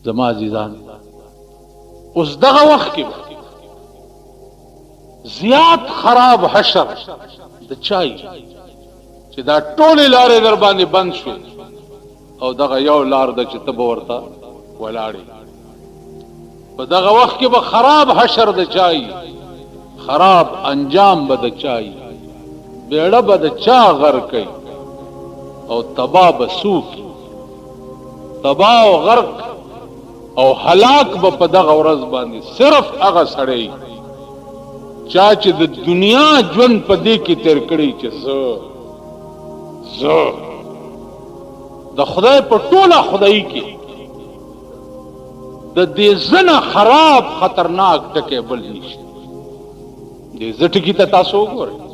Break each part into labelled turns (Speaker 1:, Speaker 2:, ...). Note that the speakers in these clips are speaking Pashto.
Speaker 1: زما عزیزان اوس دغه وخت کې زیات خراب حشر د چای چې دا ټولې لارې در باندې بند شوې او دغه یو لار ده چې ته به ورته ولاړې په دغه وخت کې به خراب حشر د چای خراب انجام به د چای بیړه به د چا غر کوي او تباه به سوک تباه او غرق او هلاک به په دغه ورځ باندې صرف هغه سړی چا چې د دنیا ژوند په دې کې تیر کړی چې زه د خدای په ټوله خدای کې د دې زنه خراب خطرناک ټکی بل نشته دې زه ټکي ته تاسو وګورئ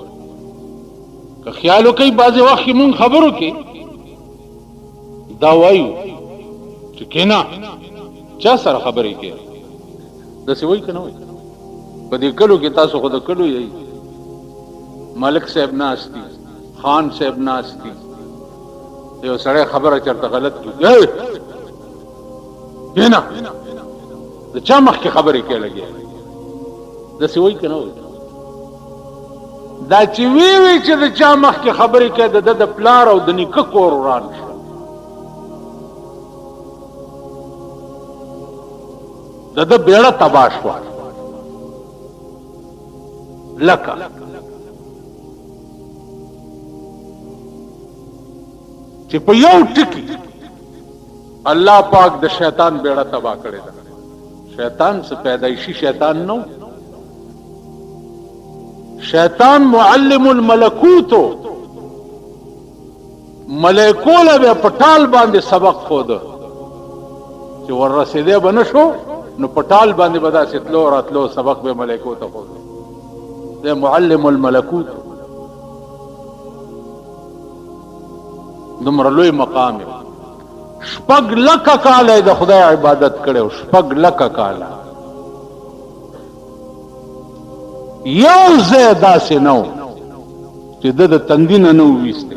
Speaker 1: که خیال وکئ بعضې وخت کې مونږ خبرو کې دا وایو چې کینا چا سره خبرې کوي داسې وایي که نه وایي په دې کلو کې تاسو خو د کلو یې ملک صاحب ناست دي خان صاحب ناست دي یو سړی خبره چېرته غلط کړي کینا د چا مخکې خبرې کوي لګیا داسې وایي که نه وایي دا چې وی چې د چا مخکې خبرې کوي د ده د پلار او د نیکه کور وران شو د ده بیړه تباه شوه لکه چې په یو ټکي الله پاک د شیطان بیړه تباه کړې ده شیطان څه پیدایشي شیطان نو شیطان معلم الملکوت ملائکو له به پټال باندې سبق خود چې ور رسیدې بنه شو نو پټال باندې بدا ستلو راتلو سبق به ملائکو ته خود ده معلم الملکوت دومره لوی مقام شپږ لکه کاله د خدای عبادت کړو شپږ لکه کاله یو ځای داسې نو چې د تندي نه نو ویسته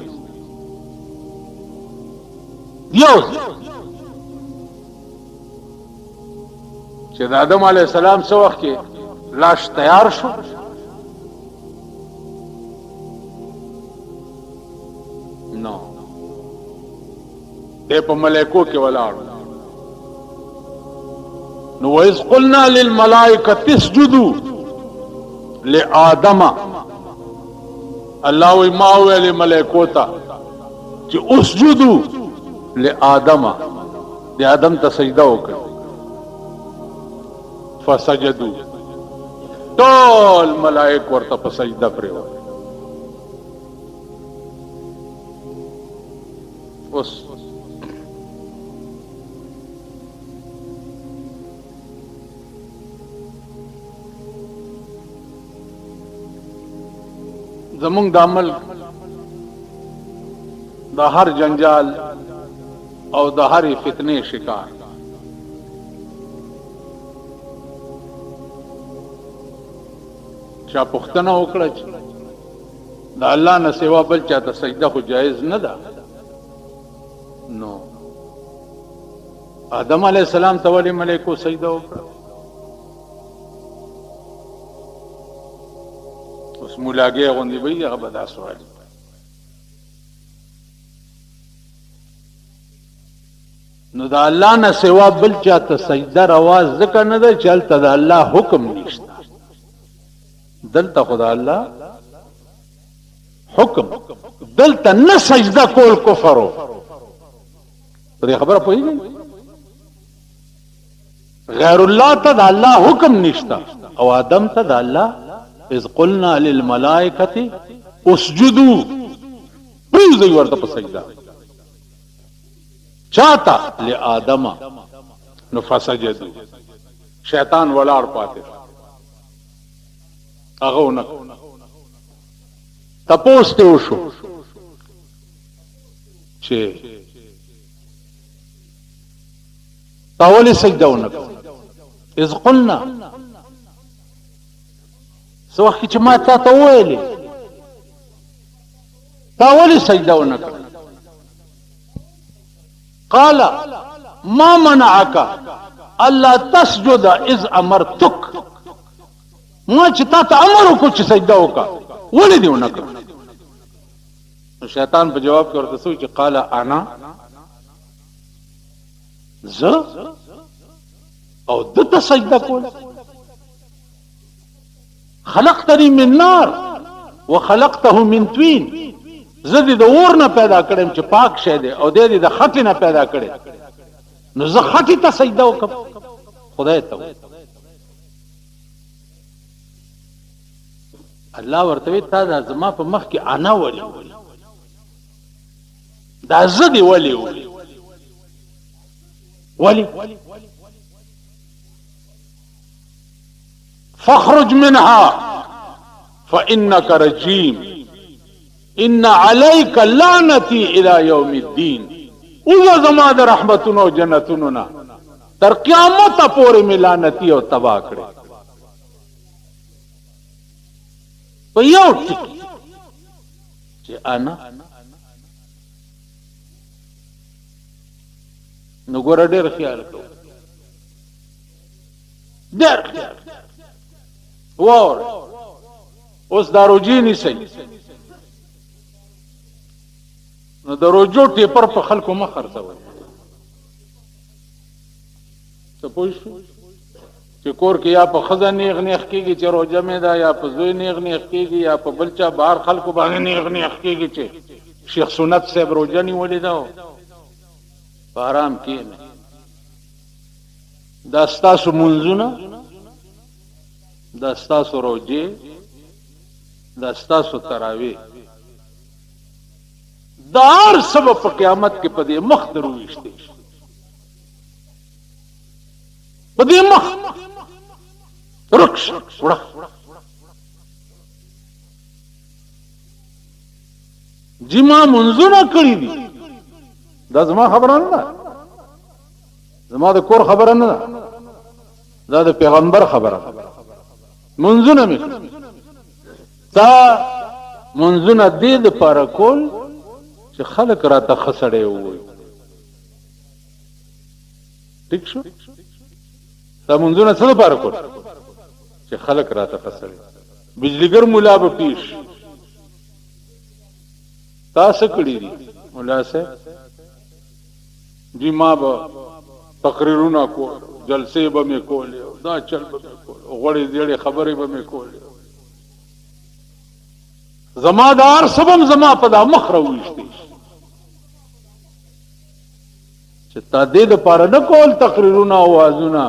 Speaker 1: یو چې د آدم علیه السلام څه وخت کې لاش تیار شو نو دی په ملائکو کې ولاړ نو وَإِذْ قُلْنَا لِلْمَلَائِكَةِ اسْجُدُوا لآدم الله وی ما ویل ملائکو ته چې اسجدوا لآدم د آدم ته سجده وکړه فسجدوا ټول ملائک ورته په سجده پریوت اوس زمونږ د عمل د هر جنجال او د هرې فتنې شکار چا پوښتنه وکړه چې د الله نه سوا بل چاته سجده خو جایز نه ده نو آدم علیه السلام ته ولې ملائکو سجده وکړه اوس مولاګې غوندې به وي هغه به دا سوال نو د الله نه سوا بل چاته سجده روا ځکه نه ده چې هلته د الله حکم نشته دلته خو د الله حکم دلته نه سجده کول کفر و په دې خبره پوهېږئ غیر الله ته د الله حکم نشته او آدم ته د الله اذ قلنا للملائکة اسجدوا پریږدئ ورته په سجده چاته لآدم نو فسجدوا شیطان ولاړ پاتې هغه ونه تپوس ته وشو چې تا ولې سجده ونه اذ قلنا څه وخت چې ما تا ته وویلې تا ولې سجده ونه کړه قال ما منعک الله تسجد اذ امرتک، ما چې تا ته امر وکړو چې سجده وکړه ولې دې ونه کړه؟ شیطان په جواب کې ورته سوچ چې قال انا زه او دته سجده کول، خلقتني من نار وخلقته من طين، زه دې د اور نه پیدا کړم چې پاک شه دی او دې د خټې نه پیدا کړم، نو زه خټې ته سجده وکړم خدای ته. الله ورته وی تا دا زما په مخ کې انا ولي، دا زه دې ولي فاخرج منها فإنك رجيم ان عليك لعنتي الى يوم الدين، او زما د رحمتونو او جنتونو نه تر قیامت پورې مې لعنتي او تباہ کړې. په یو ټکی چې انا نو ګوره ډېر خیال کوو، ډېر خیال وور اوس دا روجي نیسئ نو د روجو ټیپر په خلکو مه خرڅوئ. څه پوه شو چې کور کې یا په ښځه نیغ نیغ کېږي چې روجه مې ده، یا په زوی نیغ نیغ کېږي، یا په بل چا بهر خلکو باندې نیغ نیغ کېږي چې شیخ سنت صاحب روجه نیولې ده. په آرام کښېنئ. دا ستاسو منځونه، دا ستاسو روجې، دا ستاسو تراویح، دا هر سبب په قیامت کې په دې مخ درویشتې شي، په دې مخ رکش وړه. جی ما منځونه کړي دي، دا زما خبره نه ده، زما د کور خبره نه ده، دا د پیغمبر خبره ده. منځونه مې تا منځونه دې دپاره کول چې خلک راته ښه سړی ووایي. ټیک شو؟ تا منځونه څه دپاره کول چې خلک راته ښه سړی. بجلیګر ملا به پیش تا څه کړي دي ملا صاحب؟ جی ما به تقریرونه کول، جلسې به مې کولې، دا چل به مې کول، غوړې زیړې خبرې به مې کولې. زما د هر سبم زما په دا مخ راویشتې چې تا دې دپاره نه کول تقریرونه او وعظونه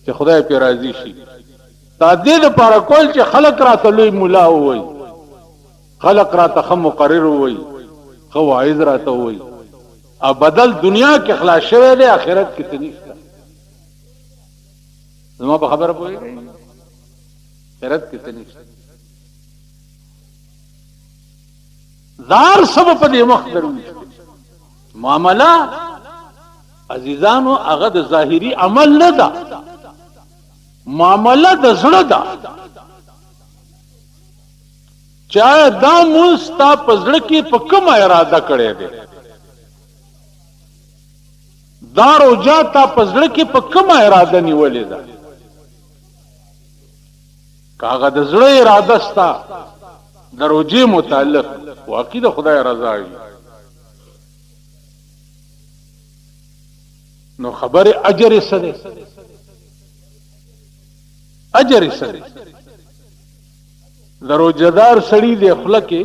Speaker 1: چې خدای پې راضي شي، تا دې دپاره کول چې خلک راته لوی ملا ووایي، خلق راته ښه مقرر ووایي، ښه واعظ راته ووایي. او بدل دنیا کې خلاص شوی دی، آخرت کې څه نشته. زما په خبره پوهېږئ؟ آخرت کې څه نشته. زار سبب په دې مخ درویشتې. معامله عزیزانو هغه د ظاهري عمل نه ده، معامله د زړه ده. چا دا مونځ ستا په زړه کې په کومه اراده کړی دی، دا روژه تا په زړه کې په کومه اراده نیولې ده. که هغه د زړه اراده ستا د روژې متعلق واقعي د خدای رضا وي، نو خبر اجر یې څه دی؟ اجر یې څه دی؟ د روژهدار سړي د خوله کې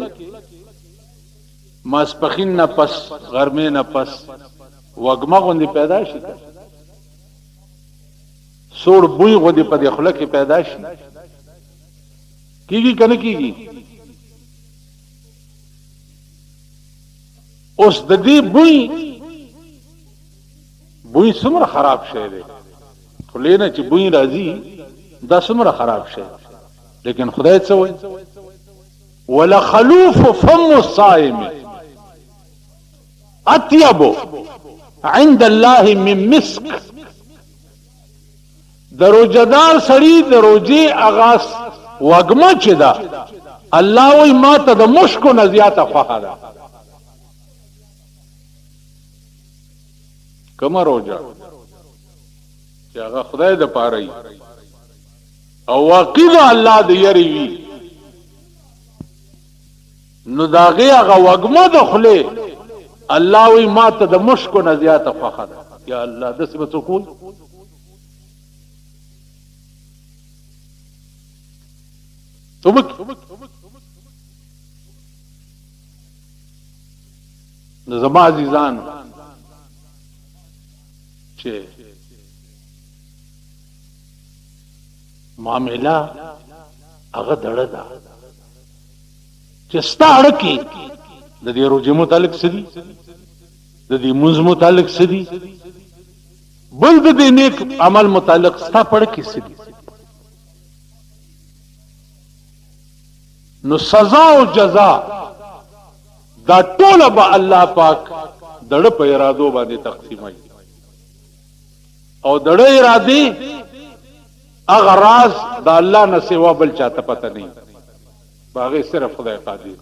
Speaker 1: ماسپښین نه پس، غرمې نه پس وږمه غوندې پیدا شي، سوړ بوی غوندې په دې خوله کې پیدا شي، کېږي که نه کېږي؟ اوس د دې بوی څومره خراب شی دی، خولې نه چې بوی راځي دا څومره خراب شی، لیکن خدای څه وایي؟ ولخلوف فم الصائم اطيب عند الله من مسك. د روژهدار سړي د روژې اغاز وږمه چې ده، الله وایي ما ته د مشکو نه زیاته خوښه ده. کومه روزه چې هغه خدای د پاره وي او واقع د الله د یری وي نو دا هغې هغه وږمه د خولې الله وی ما ته د مشکو نه زیاته خوښه ده یا الله داسې به څوک وایي نو زما عزیزانو چې معامله هغه دړه ده چې ستا اړه د دې روژې متعلق څه دي د دې مونځ متعلق څه دي بل د دې نیک عمل متعلق ستا په اړه کې څه دي نو سزا او جزا دا ټوله به الله پاک دړه په ارادو باندې تقسیموي او دړه ارادې هغه راز د الله نه سوا بل چاته پته نه باغې صرف خدای قادر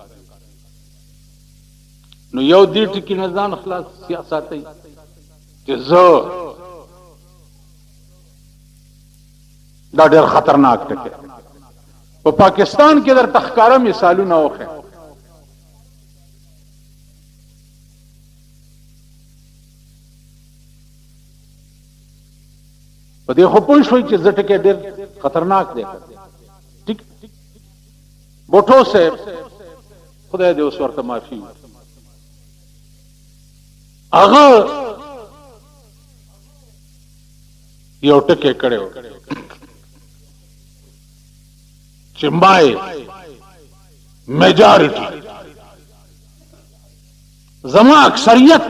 Speaker 1: نو یو دې ټکی نه ځان خلاص سیاستي چې زه دا ډېر خطرناک ټکی په پاکستان کې در تخکاره مثالونه وخه په دې خو پوه شوي چې زه ټکی ډېر خطرناک دی ټیک بوټو صاحب خدای دې اوس ورته معافي هغه یو ټکی کړی چې مای میجارٹی زما اکثریت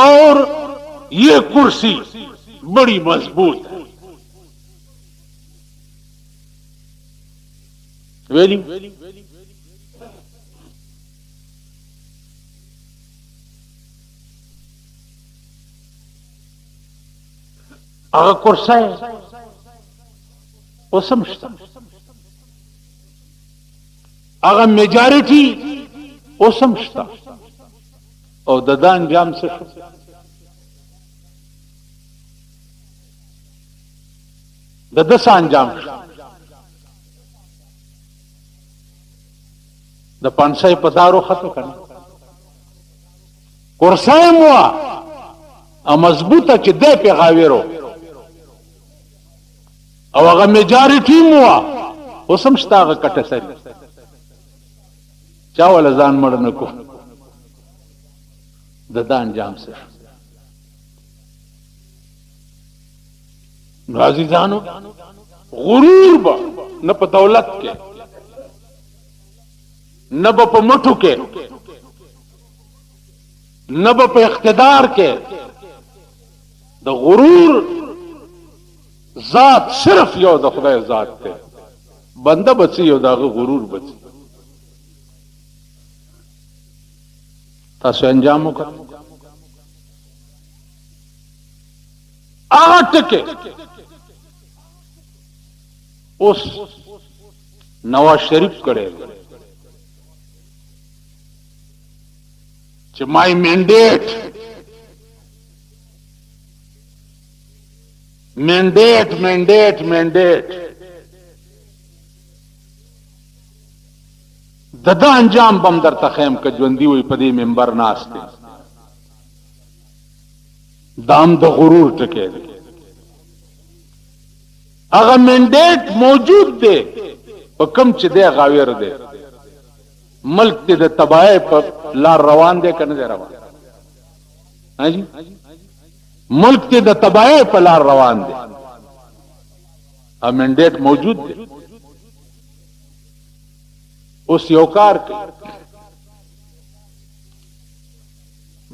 Speaker 1: اور یہ کرسی بڑی مضبوط ہے ویلی هغه کرسی اوسمشتا هغه میجارټي اوسمشتا او د دا انجام څه شو د دسه انجام شو د پانسای په دارو خطو کنه کرسی مو ا مضبوطه چې دې په غاویرو او هغه میجارټي مو اوسم شتا هغه کټه سری چا ول ځان مړ نه کو د دا انجام سره نو عزیزانو غرور با نه په دولت کې نه په مټو کې نه په اقتدار کې د غرور ذات صرف یو د خدای ذات ته بنده بچي یو دغه غرور بچي تاسو انجام وکړه هغه ټکي اوس نواز شریف کړي چې مای منډیټ ددا انجام بم در تخیم که ژوندي وي په دې منبر ناست دي دام د غرور ټکی دی هغه منډیټ موجود دی په کم چې دی غاویر دی ملک دې د تباہی په لار روان دی که نه دی روان ها جی ملک ته د تباہی په لار روان دی ا منډیټ موجود دی اوس یو کار کوي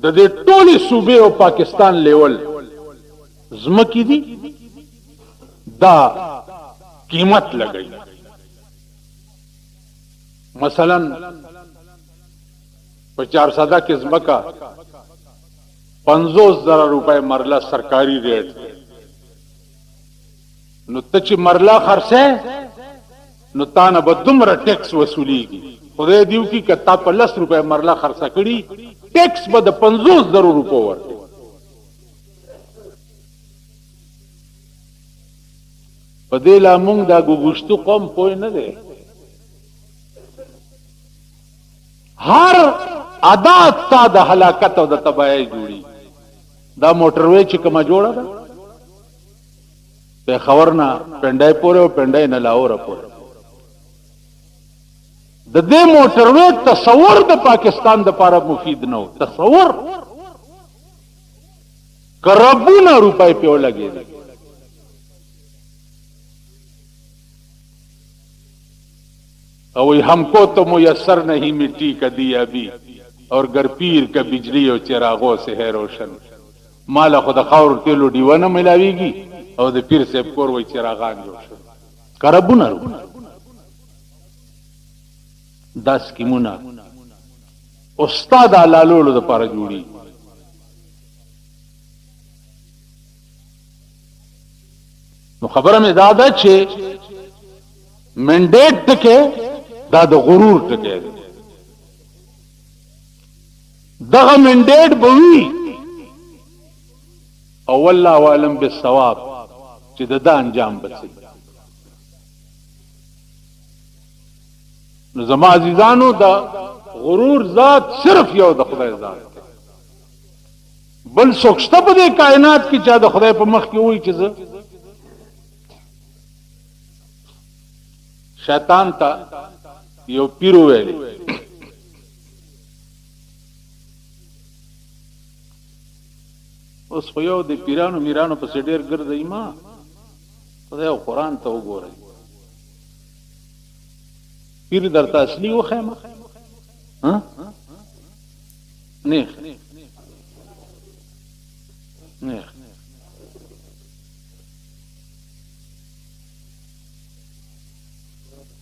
Speaker 1: د دې ټولې صوبې او پاکستان لیول زمکی دي دا قیمت لګي مثلا په 400 کې زمکا 50,000 روپے مرله سرکاری ریٹ نو ته چې مرله خرڅه نو تانه به دومره ټیکس وصولیږي خدای دیو کی کتا په 10 روپے مرله خرڅه کړي ټیکس به د 50,000 روپو ورته په دې لا مونږ دا ګوښتو قوم پوه نه دی هر عادت تا د هلاکت او د تباہی جوړي دا موټروي چې کومه جوړه ده په خبرنا پندای پورې او پندای نه لاور پورې د دې موټروي تصور د پاکستان د لپاره مفید نه و تصور کربونه روپے په لګي او हमको तो मुयसर नहीं मिट्टी का दिया भी और गर पीर का बिजली और चिरागों से है रोशन माला खुद खावर तेलो दीवाना मिलावीगी और दे पीर से कोर वही चिरागान रोशन करबुना दस की मुना उस्ताद आलालोलो द पारा जुड़ी नो खबर में दादा छे منډیټ ټکه دا د غرور ټکه دی دغه منډیټ بوي او والله عالم بالثواب چې د انجام بچي نو زما عزیزانو دا غرور ذات صرف یو د خدای ذات بل څوک شته په دې کائنات کې چې د خدای په مخ کې وایي چې شیطان تا یو پیرو ویلی اوس خو یو د پیرانو میرانو په ډېر ګرځي ما خدای او قرآن ته وګورئ پیر درته اصلي وخیمه ها نه نه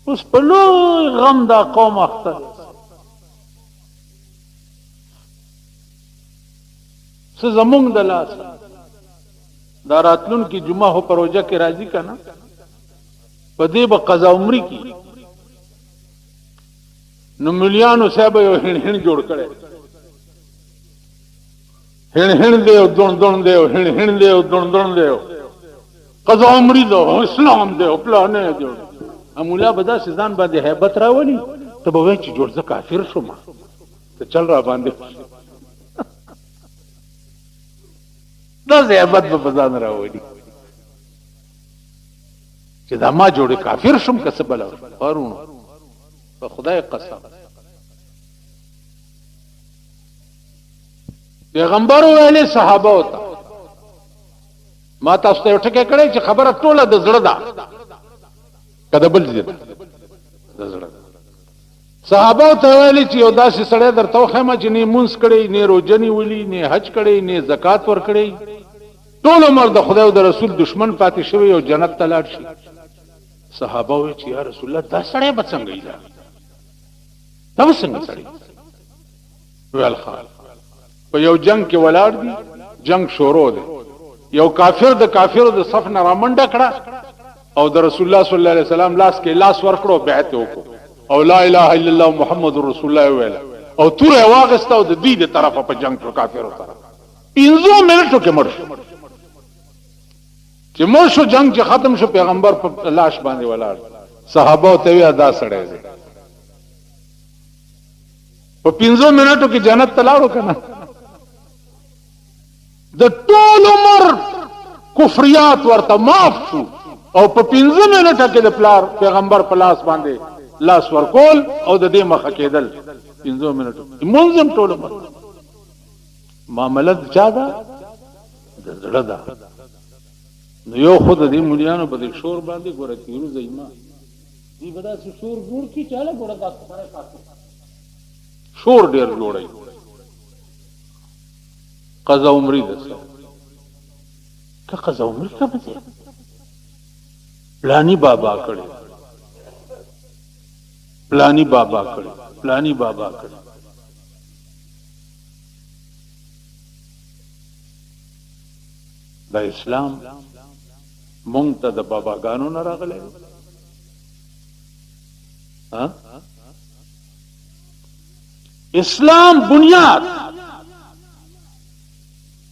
Speaker 1: اوس په لوی غم دا قوم اخته څه زمونږ د لاس دا راتلون کی جمعه هو پروژه کې راځي کنه په دې به قضا عمرې کی نو مليانو صاحب یو هن جوړ کړي هن دی او دون دی او هن دی او دون دی قضا عمرې دو اسلام دی او پلان نه جوړ مولا بدا سزان باندې hebat راولي ته به چې جوړ ځکه کافر شوم ته چل را باندې دا hebat به بزان راولي چې دا ما جوړ کافر شوم کسب بل ورونو په خدای قسم پیغمبر ویلي صحابه وتا ما تاسو ته ټکه کړی چې خبره ټوله د زړه ده کده بل دي صحابه ته ویلي چې یو داسې سړی درته خیمه چې نه مونږ کړي نه روزنی ولي نه حج کړي نه زکات ور کړي ټول عمر د خدای او د رسول دشمن پاتې شوی او جنت ته لاړ شي صحابه وی چې یا رسول الله دا سړی به څنګه ایدا دا څنګه سړی ویل خال په یو جنگ کې ولاړ دي جنگ شروع دی یو کافر د کافرو د صف نه رامنډه کړه او د رسول الله صلی الله علیه وسلم لاس کې لاس ورکړو بیعت وکړو او لا اله الا الله محمد رسول الله ویل او تور واغسته او د دې د طرفه په جنگ شو کافرو طرف 15 منټو کې مړ شو چې مړ شو جنگ چې ختم شو پیغمبر په لاش باندې ولاړ صحابه ته وی ادا سړی دی په 15 منټو کې جنت ته لاړو کنه د ټول عمر کفریات ورته معاف شو او په 15 منټه کې د پلار پیغمبر په لاس باندې لاس ورکول او د دې مخه کېدل 15 منټو منظم ټول عمر معاملې چا ده د زړه ده نو یو خود دې مليانو په دې شور باندې ګوره تیرو زېما دې بدا شور جوړ کی چاله ګوره تاسو سره شور ډیر جوړي قضا عمرې ده که قضا عمرې کا به پلانی بابا کړي پلانی بابا کړي پلانی بابا کړي دا اسلام مونږ ته د باباګانو نه راغلی ها اسلام بنیاد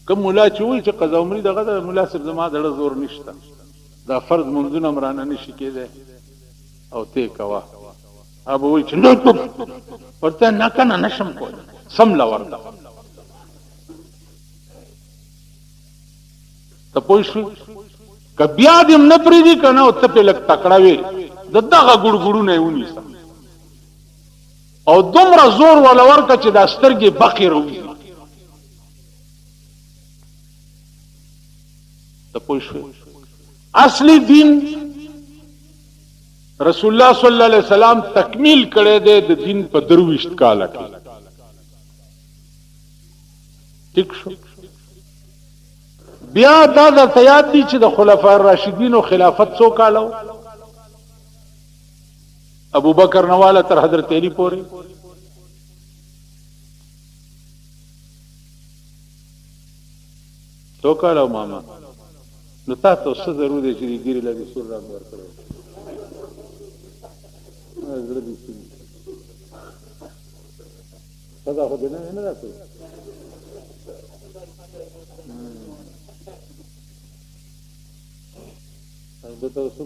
Speaker 1: کوم مولا چې وایي چې قضا عمري دغه د مولا صاحب زما دړه زور نشته دا فرض منځونه مرانه نشي کېدی او ته کوه ابو وایي چې نو ورته نه کنه نشم کولی سم لا ورته ته پوه شوې که بیا دې نه پرېږدي که نه او ته پې لږ تکړه وې د دغه ګوړګوړونه یې ونیسه او دومره زور ولا ورکه چې دا سترګې بقې راوځي ته پوه شوې اصلي دین رسول الله صلی الله علیه وسلم تکمیل کړی دی د دین په 23 کاله کې ٹھیک شو بیا دا د یاد دي چې د خلفای الراشدین او خلافت څو کاله ابو بکر نواله تر حضرت علی پورې څو کاله ماما نو تاسو څه ضرور دي چې ګیری لګي سور رنگ ورکړو زړه دې شي صدا خو دې نه راځي د تاسو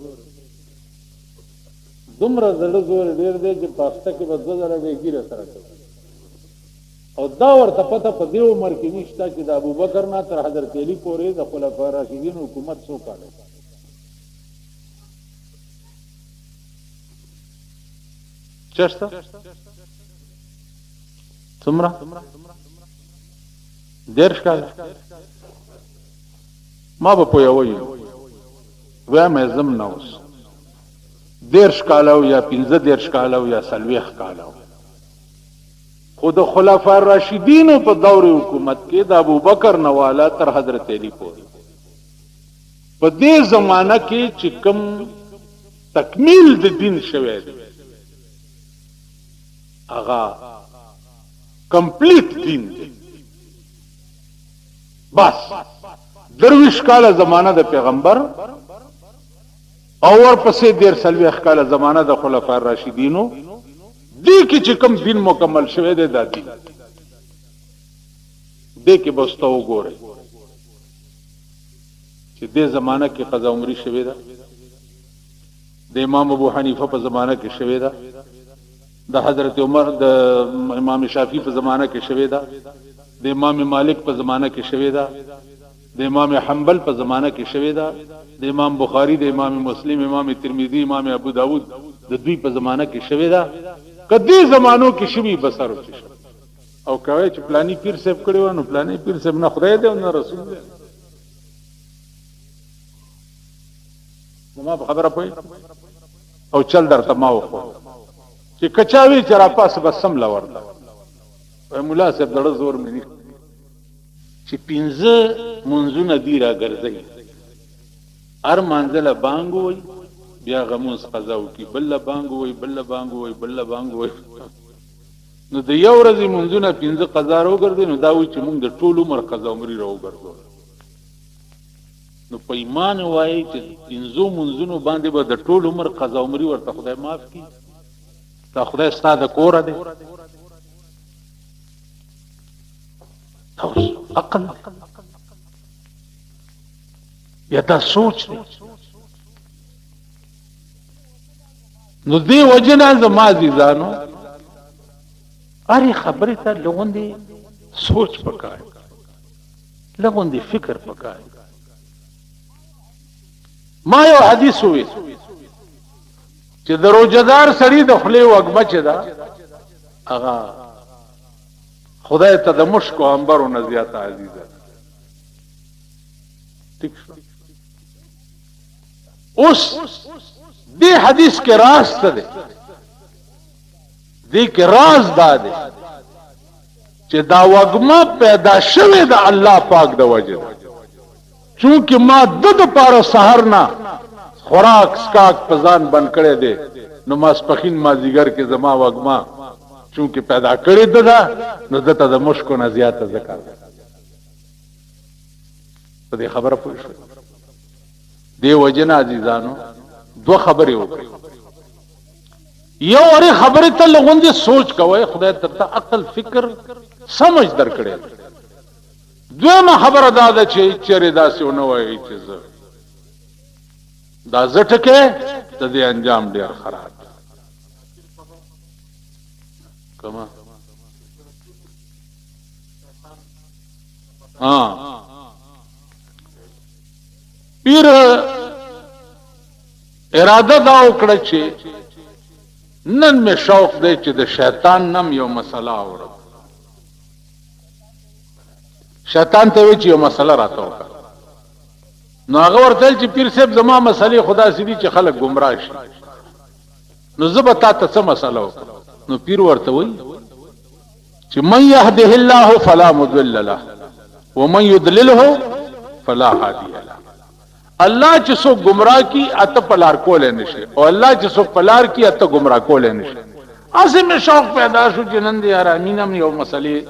Speaker 1: دومره زړه زور ډیر دی چې پاسته کې به 2000 به ګیره سره کوي او دا ورته پته په دې عمر کې نشته چې د ابوبکر نه تر حضرت علی پورې د خلفای راشدین حکومت څو کاله چشته څومره درش کاله ما به پوهوي وایم زم نوس 10 کاله یا 15 کاله یا 40 کاله خود خلفای راشدین په دور حکومت کې د ابوبکر نواله تر حضرت علی پورې په دې زمانہ کې چې کوم تکمیل د دین شوه دی اغا کمپلیٹ دین دی بس 23 کاله زمانہ د پیغمبر او ورپسې 40 کاله زمانہ د خلفای راشدینو دې کې چې کوم دین مکمل شوه دی دا دین دې کې بسته وګوره چې دې زمانہ کې قضا عمري شوه ده د امام ابو حنیفه په زمانہ کې شوه ده د حضرت عمر د امام شافعی په زمانہ کې شوه ده د امام مالک په زمانہ کې شوه ده د امام حنبل په زمانہ کې شوه ده د امام بخاری د امام مسلم امام ترمذی امام ابو داود د دوی په زمانہ کې شوه ده کدی زمانو کې شوی بسر وچی او کوي چې پلانی پیر صاحب کړي و نو پلانی پیر صاحب نه خدای دی او نه رسول دی ما خبره پوي او چل درته ما وخو چې کچاوي چې را پاس بسم لا ورته وای مولا صاحب دړه زور مې نه چې 15 منځونه دی را ګرځي ار منځله بانګوي بیا غموس قضاو کی بل بانګوي بل بانګوي بل بانګوي نو د یو ورځې منځونه 15 قضا راو ګرځي نو دا وي چې موږ د ټول عمر قضا عمري راو ګرځو نو په ایمان وایي چې 15 منځونو باندې به د ټول عمر قضا عمري ورته خدای معاف کړي تا خدای ستاسو کور دی تاسو عقل یا دا سوچ دی نو دی وجنه زما عزیزانو اری خبره ته لغوندي سوچ پکای لغوندي فکر پکای ما یو حدیث وی چې د روزدار سړي د خله وګمه چي دا اغا خدای ته د مشکو انبرو نه زیاته عزیزه ٹھیک شو اوس دې حدیث کې راز څه دی دې کې راز دا دی چې دا وګمه پیدا شوه د الله پاک د وجه چونکه ما د پاره سحر نه خوراک سکاک پزان بن کړي دي نو ماسپخین مازیګر کې زما وګما چونکه پیدا کړي ده نو دته د مشکو نه زیاته ذکر په دې خبره پوه شو دی وجنه عزیزانو دو خبرې وکړي یو اړې خبرې ته لغوندې سوچ کوئ خدای ته عقل فکر سمجھ درکړي دویمه خبره دا ده چې چیرې داسې ونه وایي چې زه دا زه ټکې د دې انجام ډېر خراب کما پیر اراده دا وکړه چې نن می شوق دی چې د شیطان نم یو مسله اورم شیطان ته وی چې یو مسله راته وکړه نو هغه ورته چې پیر صاحب زما مسلې خدا سړي چې خلک گمراه شي نو زه به تا ته څه مسله وکړم نو پیر ورته وی چې من يهده الله فلا مضل له ومن يضلله فلا هادي له الله چې څوک گمراه کی اته پلار کول نشي او الله چې څوک پلار کی اته گمراه کول نشي اسی میں شوق پیدا شو جنن دی ارامینم یو مسلې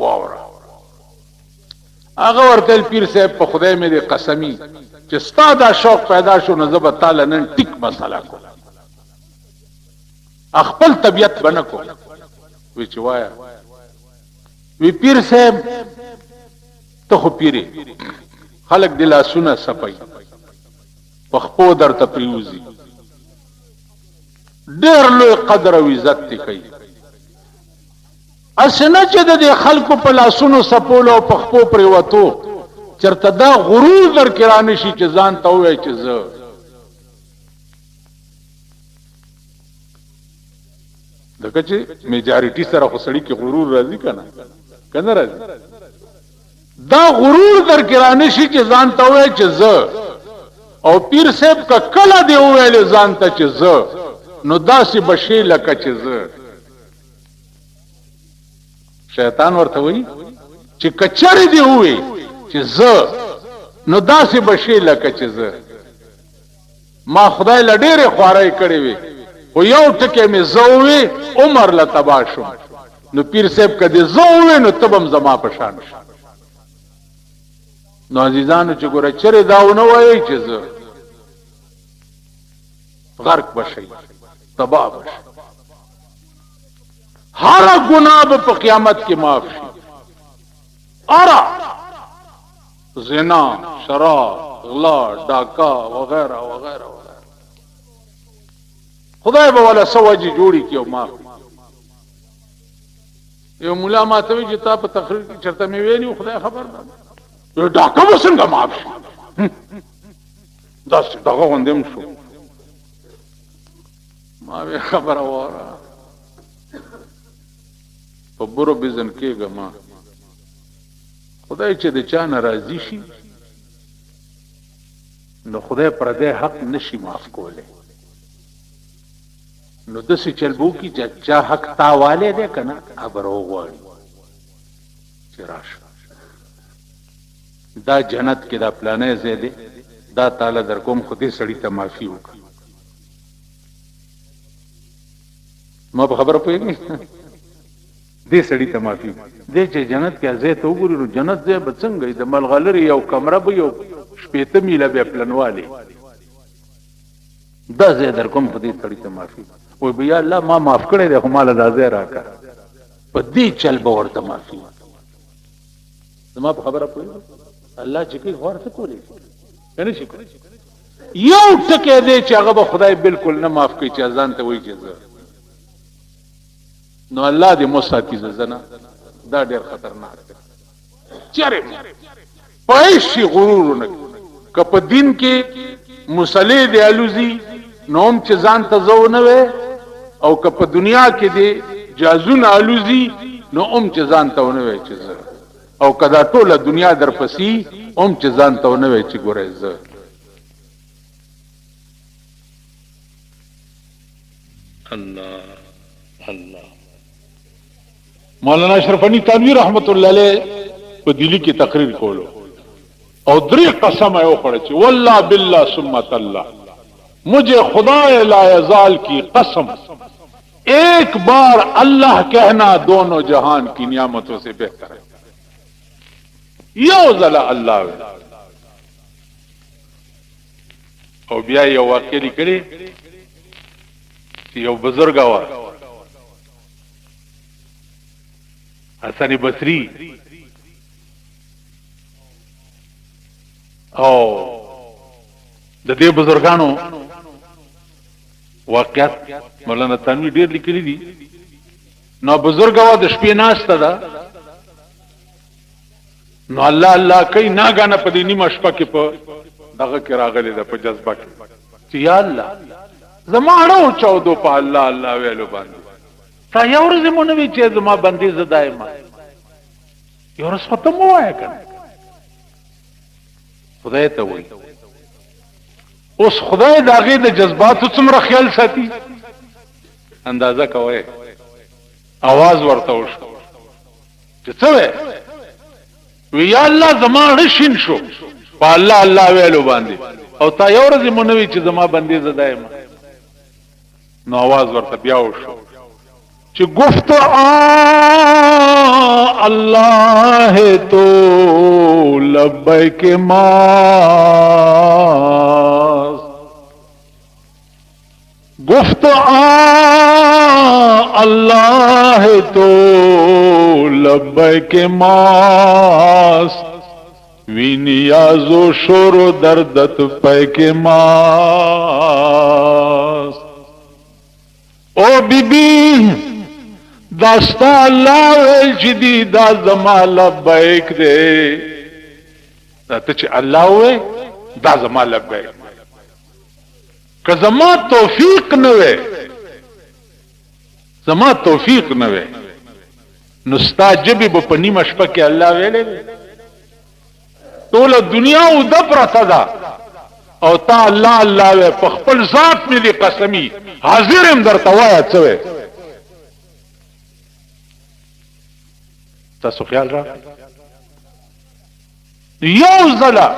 Speaker 1: واورا هغه ورته پیر صاحب په خدای مې دې قسمی چې ستا دا شوق پیدا شو نو زه به تعالی نن ټیک مسله کوم خپل طبیعت بنکو وی چې وایا وی پیر صاحب ته خو پیری خلق دلا سونه سپي پخپو درته پریوزي ډېر لوی قدر او عزت کوي اسنه چې د خلکو په لاسونو سپول او پخپو پریوتو چرته دا غرور در کرانه شي چې ځان ته وای چې زه دغه چې میجارټي سره خو سړی کې غرور راځي کنه راځي دا غرور در کرانه شي چې ځان ته وای چې زه او پیر صاحب کا کله دی ویل ځان ته چې زه نو داسې بشي لکه چې زه شیطان ورته وای چې کچری دی وای چې زه نو داسې بشي لکه چې زه ما خدای لډېره خوارای کړې وي او یو ټکه مې زووي عمر لا تباشم نو پیر صاحب کدی زووي نو تبم زما پشان نو عزیزانو چې ګوره چرې داونه وایي چې زه غرق بشي تباہ بشي هر گناہ په قیامت کې معاف شي ارا زنا شراب غلا ډاکا وغیرہ وغیرہ خدای به ولا سوجي جوړي کیو معاف یو مولا ماته وی چې تا په تقریر کې چرته مې ویلی خدای خبر نه یو ډاکا وسنګ معاف شي دا څه دغه وندم شو ما به خبر وره په برو بزن کېګه ما خدای چې د چا ناراضي شي نو خدای پر دې حق نشي معاف کوله نو دسی چلبو کی چا حق تاواله ده کنه خبرو غواړي چې راشه دا جنت کې دا پلانې زیاده دا تعالی در کوم خودي سړی ته معافي وکړي ما په خبره پوهیږي دې سړی ته معافي دې چې جنت کې ازه ته وګوري نو جنت دې بڅنګ د ملغلری یو کمره به یو شپېته میله به پلنواله دا زه در کوم خودي سړی ته معافي او بیا الله ما معاف کړی دی خو مال راځي راکا په دې چل به ورته معافي زما په خبره پوهیږي الله چې کوي ورته کولی کنه شي یو ټکه دې چې هغه به خدای بالکل نه معاف کوي چې ځان ته وایي چې نو الله دې مستاتی زنه دا ډېر خطرناک دی چیرې پېشي غرور نه کپ دین کې مصلی دی الوزی نوم چې ځان ته زو نه وي او کپ دنیا کې دی جازون الوزی نو چې ځان ته نه وي چې او کدا ټوله دنیا در پسی چې ځان ته نه وي چې ګورې زه الله الله مولانا اشرف علي تنویر رحمت الله علیه په دلی کې تقریر کولو او درې قسم یې وکړه چې والله بالله ثم الله مجھے خدا لا یزال کی قسم ایک بار اللہ کہنا دونوں جہان کی نعمتوں سے بہتر ہے یو ذلا اللہ او بیا یو واقعی کړي یو بزرګ و حسن بصری او د دې بزرګانو واقعیت مولانا تنوی ډیر لیکلي دي نو بزرګ و د شپې ناشته ده نو الله الله کوي ناګانه په دې نیمه شپه کې په دغه کې راغلی ده په جذبه کې چې یا الله زمانو چودو په الله الله ویلو باندې تا یو ورځ مونږ وی چې زما باندې زدايما یو ورځ ختم وای کنه خدای ته وای اوس خدای داغه د جذباتو څومره خیال ساتي اندازه کوي आवाज ورته وشو چې څه وی یا الله زما رشین شو په الله الله ویلو باندې او تا یو ورځ مونږ وی چې زما باندې زدايما نو आवाज ورته بیا وشو چې گفت اللہ ہے تو لبیک ماس گفت اللہ ہے تو لبیک ماس وی نیاز و شور و دردت پیک ماس او بی بی داستا اللہ ویل چی دی دا زما لبیک دے دا تا چی اللہ وی دا زما لبیک که زما توفیق نوے زما توفیق نوے نستا جبی با پنی مشپا کی اللہ ویلے طول دنیا او دپر تدا او تا اللہ اللہ وی پخپل ذات میں دی قسمی حاضرم در توایا چوے تاسو خیال را یو زلا